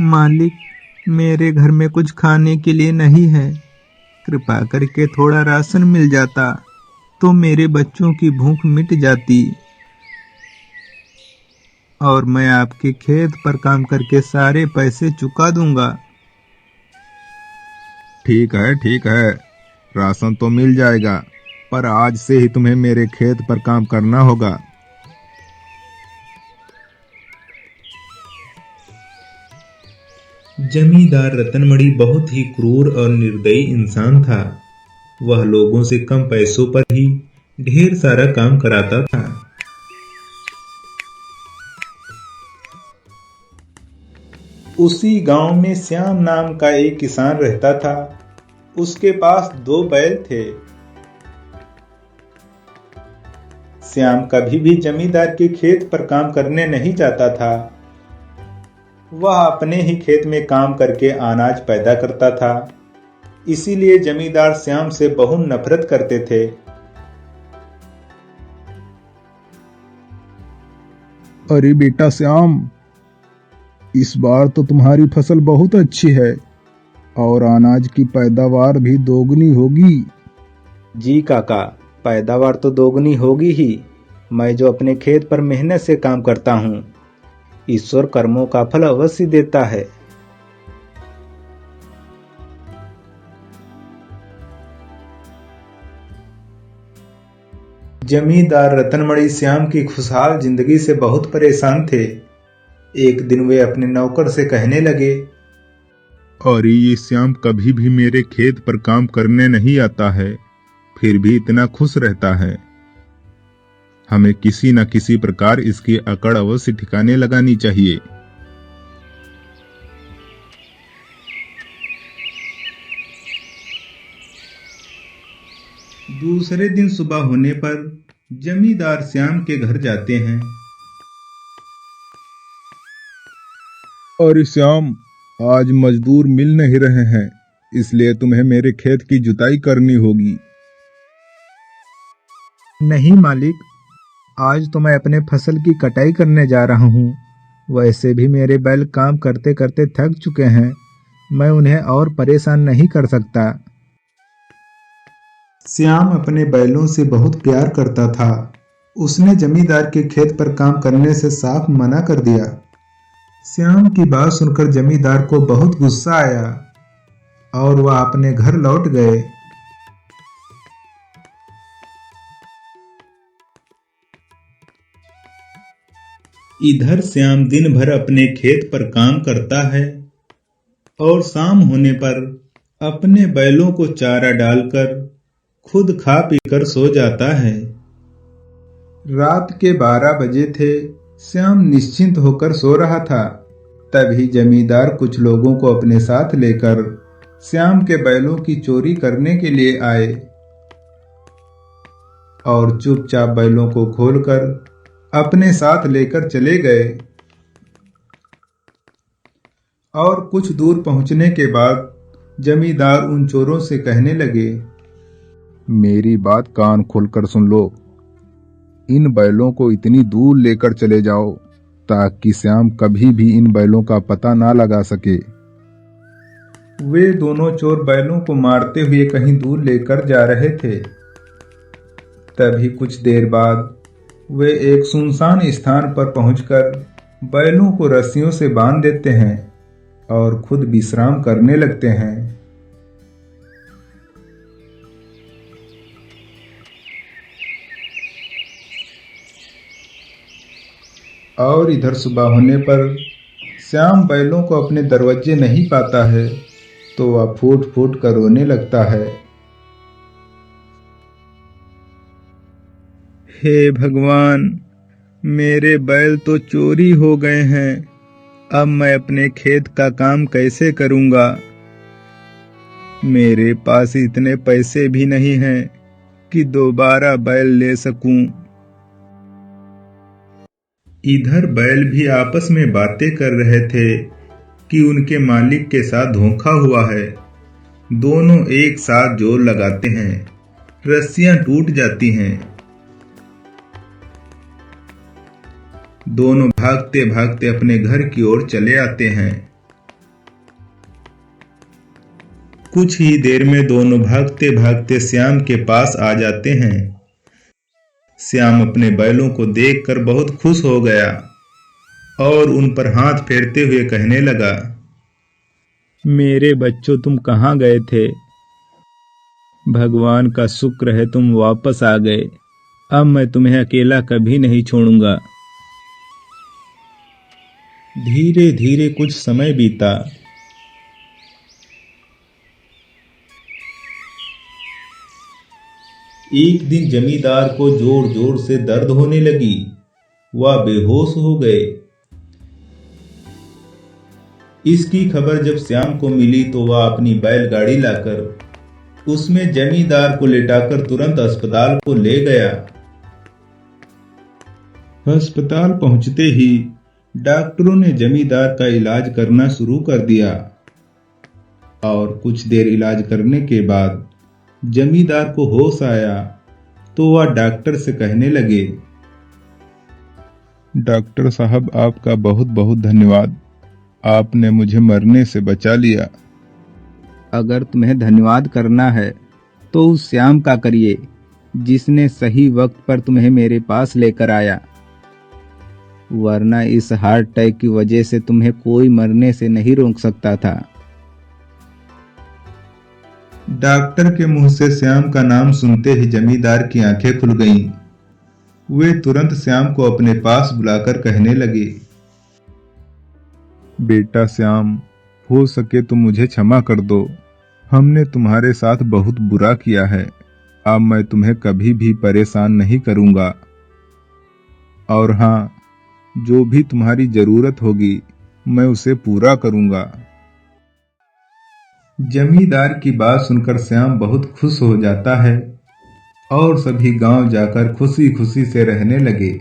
मालिक, मेरे घर में कुछ खाने के लिए नहीं है। कृपा करके थोड़ा राशन मिल जाता तो मेरे बच्चों की भूख मिट जाती और मैं आपके खेत पर काम करके सारे पैसे चुका दूंगा। ठीक है, राशन तो मिल जाएगा, पर आज से ही तुम्हें मेरे खेत पर काम करना होगा। जमींदार रतनमणि बहुत ही क्रूर और निर्दयी इंसान था। वह लोगों से कम पैसों पर ही ढेर सारा काम कराता था। उसी गांव में श्याम नाम का एक किसान रहता था। उसके पास 2 बैल थे। श्याम कभी भी जमींदार के खेत पर काम करने नहीं जाता था। वह अपने ही खेत में काम करके अनाज पैदा करता था। इसीलिए जमींदार श्याम से बहुत नफरत करते थे। अरे बेटा श्याम, इस बार तो तुम्हारी फसल बहुत अच्छी है और अनाज की पैदावार भी दोगुनी होगी। जी काका, पैदावार तो दोगुनी होगी ही। मैं जो अपने खेत पर मेहनत से काम करता हूँ, ईश्वर कर्मों का फल अवश्य देता है। जमींदार रतनमणि श्याम की खुशहाल जिंदगी से बहुत परेशान थे। एक दिन वे अपने नौकर से कहने लगे, अरे ये श्याम कभी भी मेरे खेत पर काम करने नहीं आता है, फिर भी इतना खुश रहता है। हमें किसी न किसी प्रकार इसकी अकड़ अवश्य ठिकाने लगानी चाहिए। दूसरे दिन सुबह होने पर जमींदार श्याम के घर जाते हैं। अरे श्याम, आज मजदूर मिल नहीं रहे हैं, इसलिए तुम्हें मेरे खेत की जुताई करनी होगी। नहीं मालिक, आज तो मैं अपने फसल की कटाई करने जा रहा हूँ। वैसे भी मेरे बैल काम करते करते थक चुके हैं। मैं उन्हें और परेशान नहीं कर सकता। श्याम अपने बैलों से बहुत प्यार करता था। उसने जमींदार के खेत पर काम करने से साफ मना कर दिया। श्याम की बात सुनकर जमींदार को बहुत गुस्सा आया और वह अपने घर लौट गए। इधर श्याम दिन भर अपने खेत पर काम करता है और शाम होने पर अपने बैलों को चारा डालकर खुद खा पीकर सो जाता है। रात के 12 बजे थे। श्याम निश्चिंत होकर सो रहा था। तभी जमींदार कुछ लोगों को अपने साथ लेकर श्याम के बैलों की चोरी करने के लिए आए और चुपचाप बैलों को खोलकर अपने साथ लेकर चले गए। और कुछ दूर पहुंचने के बाद जमींदार उन चोरों से कहने लगे, मेरी बात कान खोलकर सुन लो। इन बैलों को इतनी दूर लेकर चले जाओ ताकि श्याम कभी भी इन बैलों का पता ना लगा सके। वे दोनों चोर बैलों को मारते हुए कहीं दूर लेकर जा रहे थे। तभी कुछ देर बाद वे एक सुनसान स्थान पर पहुंचकर बैलों को रस्सियों से बांध देते हैं और खुद विश्राम करने लगते हैं। और इधर सुबह होने पर श्याम बैलों को अपने दरवाजे नहीं पाता है तो वह फूट फूट कर रोने लगता है। हे भगवान, मेरे बैल तो चोरी हो गए हैं। अब मैं अपने खेत का काम कैसे करूंगा? मेरे पास इतने पैसे भी नहीं हैं कि दोबारा बैल ले सकूं। इधर बैल भी आपस में बातें कर रहे थे कि उनके मालिक के साथ धोखा हुआ है। दोनों एक साथ जोर लगाते हैं, रस्सियां टूट जाती हैं। दोनों भागते भागते अपने घर की ओर चले आते हैं। कुछ ही देर में दोनों भागते भागते श्याम के पास आ जाते हैं। श्याम अपने बैलों को देखकर बहुत खुश हो गया और उन पर हाथ फेरते हुए कहने लगा, मेरे बच्चों, तुम कहाँ गए थे? भगवान का शुक्र है तुम वापस आ गए। अब मैं तुम्हें अकेला कभी नहीं छोड़ूंगा। धीरे धीरे कुछ समय बीता। एक दिन जमींदार को जोर जोर से दर्द होने लगी। वह बेहोश हो गए। इसकी खबर जब श्याम को मिली तो वह अपनी बैलगाड़ी लाकर उसमें जमींदार को लेटाकर तुरंत अस्पताल को ले गया। अस्पताल पहुंचते ही डॉक्टरों ने जमींदार का इलाज करना शुरू कर दिया और कुछ देर इलाज करने के बाद जमींदार को होश आया तो वह डॉक्टर से कहने लगे, डॉक्टर साहब, आपका बहुत बहुत धन्यवाद। आपने मुझे मरने से बचा लिया। अगर तुम्हें धन्यवाद करना है तो उस श्याम का करिए जिसने सही वक्त पर तुम्हें मेरे पास लेकर आया, वरना इस हार्ट अटैक की वजह से तुम्हें कोई मरने से नहीं रोक सकता था। डॉक्टर के मुंह से श्याम का नाम सुनते ही जमींदार की आंखें खुल गईं। वे तुरंत श्याम को अपने पास बुलाकर कहने लगे, बेटा श्याम, हो सके तो मुझे क्षमा कर दो। हमने तुम्हारे साथ बहुत बुरा किया है। अब मैं तुम्हें कभी भी परेशान नहीं करूंगा। और हाँ, जो भी तुम्हारी जरूरत होगी मैं उसे पूरा करूंगा। जमींदार की बात सुनकर श्याम बहुत खुश हो जाता है और सभी गांव जाकर खुशी खुशी से रहने लगे।